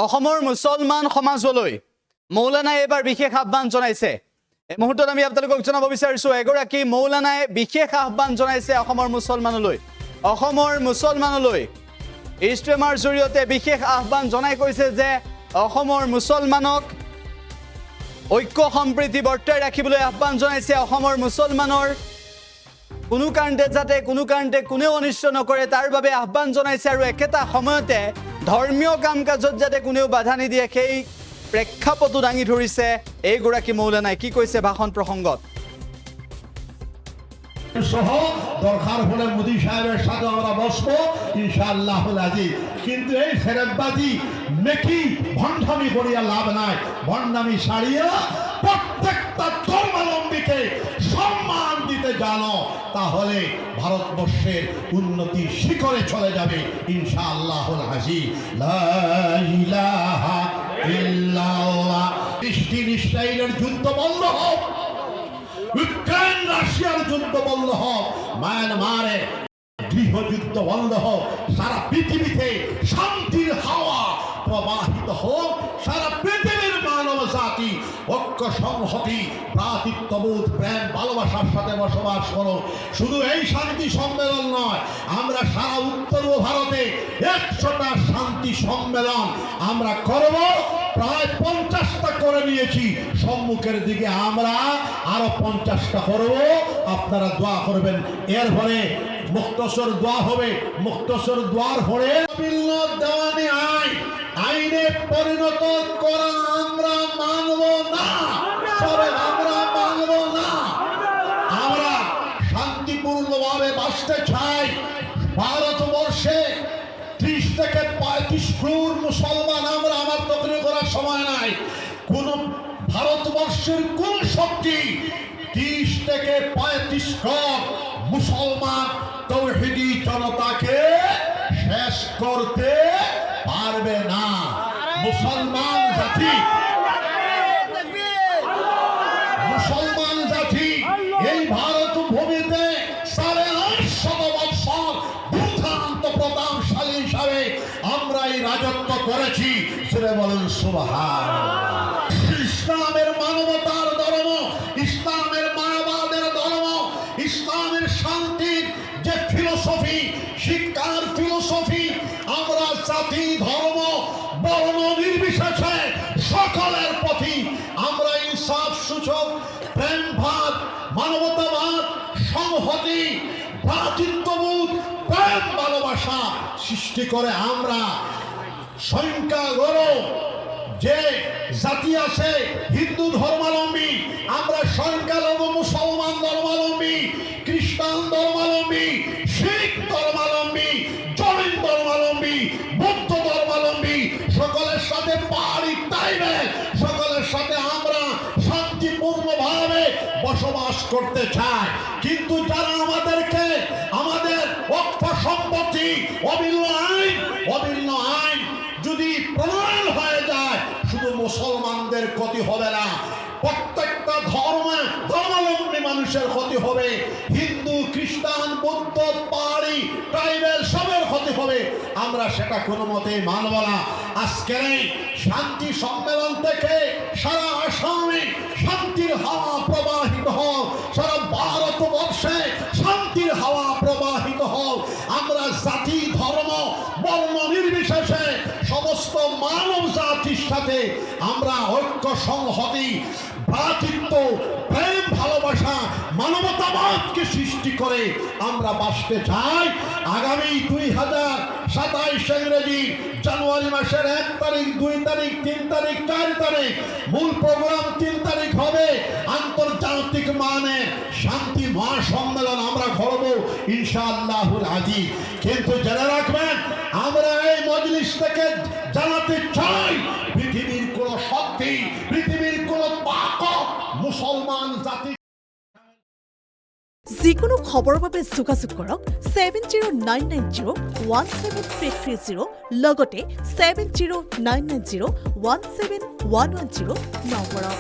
অসমৰ মুছলমান সমাজলৈ মৌলানাই এবাৰ বিশেষ আহ্বান জনাইছে। এই মুহূৰ্তত আমি আপোনালোকক জনাব বিচাৰিছোঁ এগৰাকী মৌলানাই বিশেষ আহ্বান জনাইছে অসমৰ মুছলমানলৈ ইষ্ট্ৰেমাৰ জৰিয়তে বিশেষ আহ্বান জনাই কৈছে যে অসমৰ মুছলমানক ঐক্য সম্প্ৰীতি বৰ্তাই ৰাখিবলৈ আহ্বান জনাইছে। অসমৰ মুছলমানৰ কোনো কাৰণতে যাতে কোনেও অনিষ্ট নকৰে তাৰ বাবে আহ্বান জনাইছে আৰু একেটা সময়তে ধৰ্মীয় কাম কাজত যাতে কোনেও বাধা নিদিয়ে সেই প্ৰেক্ষাপটো দাঙি ধৰিছে এইগৰাকী মৌলানাই। কি কৈছে ভাষণ প্ৰসংগত? দরকার হলে মোদী সাহেবের সাথে আমরা বসবো ইনশাআল্লাহ আজিজ। কিন্তু এই ফেরেববাজি মেকি ভণ্ডামি করিয়া লাভ নাই। ভণ্ডামি সারিয়া প্রত্যেকটা ধর্মাবলম্বীকে সম্মান দিতে জানো, তাহলে ভারতবর্ষের উন্নতি শিখরে চলে যাবে ইনশাআল্লাহ আজিজ। লা ইলাহা ইল্লাল্লাহ। ইসরায়েলের যুদ্ধ বন্ধ হোক, ইউক্রেন রাশিয়ার যুদ্ধ বন্ধ হোক, মায়ানমারে গৃহযুদ্ধ বন্ধ হোক, সারা পৃথিবীতে শান্তির হাওয়া প্রবাহিত হোক, সারা পৃথিবীর মানব জাতি ঐক্য সংহতি ভ্রাতৃত্ববোধ প্রেম ভালোবাসার সাথে বসবাস করো। শুধু এই শান্তি সম্মেলন নয়, আমরা সারা উত্তর ভারতে 100টা শান্তি সম্মেলন আমরা করব। প্রায় 50টা করে নিয়েছি, সম্মুখের দিকে আমরা আরো 50টা করব। আপনারা দোয়া করবেন। এরপরে মুক্তসর দোয়া হবে, মুক্তসর দোয়ার পরে দেওয়ানি আইনে পরিণত করা আমরা মানব না, আমরা মানব না। আমরা শান্তিপূর্ণভাবে বাঁচতে চাই। ভারতবর্ষে 30 থেকে 35 ক্রোড় মুসলমান আমরা, আমার তকরির করার সময় নাই। কোন ভারতবর্ষের কোন শক্তি 30 থেকে 35 ক্রোড় মুসলমান তৌহিদি জনতাকে শেষ করতে পারবে না। মুসলমান জাতি এই ভারত ভূমিতে 850 বছর ভূতান্ত প্রতাপশালী হিসাবে আমরা এই রাজত্ব করেছি। সেটা বলেন সুবহানাল্লাহ। ইসলামের মানবতার ধর্ম, ইসলামের মানবাদের ধর্ম, ইসলামের শান্তির যে ফিলোসফি, শিক্ষার ফিলোসফি, আমরা জাতি ধর্ম বর্ণ নির্বিশেষে সকলের প্রতি আমরা ইনসাফ সূচক প্রেমভাব মানবতাবাদ সংহতি ভ্রাতৃত্ববোধ প্রেম ভালোবাসা সৃষ্টি করে আমরা সংখ্যাগরিষ্ঠ যে জাতি আছে হিন্দু ধর্মাবলম্বী, আমরা সংখ্যালঘু মুসলমান ধর্মাবলম্বী, খ্রিস্টান ধর্মাবলম্বী, শিখ ধর্মাবলম্বী, জৈন ধর্মাবলম্বী, বৌদ্ধ ধর্মাবলম্বী, সকলের সাথে পাহাড়ি টাইমে সকলের সাথে আমরা শান্তিপূর্ণভাবে বসবাস করতে চাই। কিন্তু যারা আমাদেরকে আমাদের অক্ষ সম্পত্তি অবিল্ল আইন যদি প্রণয়ন হয়ে যায়, শুধু মুসলমানদের ক্ষতি হবে না, প্রত্যেকটা ধর্মাবলম্বী মানুষের ক্ষতি হবে। হিন্দু খ্রিস্টান বৌদ্ধ পাহাড়ি ট্রাইবেল সবের ক্ষতি হবে। আমরা সেটা কোনো মতেই মানব না। আজকের এই শান্তি সম্মেলন থেকে সারা আসামে শান্তির হাওয়া প্রবাহিত হোক, সারা ভারতবর্ষে শান্তির হাওয়া প্রবাহিত হোক। আমরা জাতি ধর্ম বর্ণ নির্বিশেষে সমস্ত মানব জাতির সাথে আমরা ঐক্য সংহতি ভ্রাতৃত্ব প্রেম ভালোবাসা মানবতাবাদকে সৃষ্টি করে আমরা বাঁচতে চাই। আগামী 2027 ইংরেজি জানুয়ারি মাসের 1 তারিখ 2 তারিখ 3 তারিখ 4 তারিখ মূল প্রোগ্রাম 3 তারিখ হবে আন্তর্জাতিক মানে শান্তি মহাসম্মেলন আমরা করব ইনশাআল্লাহুল আজিজ। কিন্তু জেনে রাখবেন, আমরা এই মজলিস থেকে জানাতে চাই পৃথিবীর কোন শক্তি, পৃথিবীর কোন তাকত মুসলমান জাতি যিকোনো খবৰৰ বাবে যোগাযোগ কৰক 7099017330 লগতে 7099017110 নম্বৰত।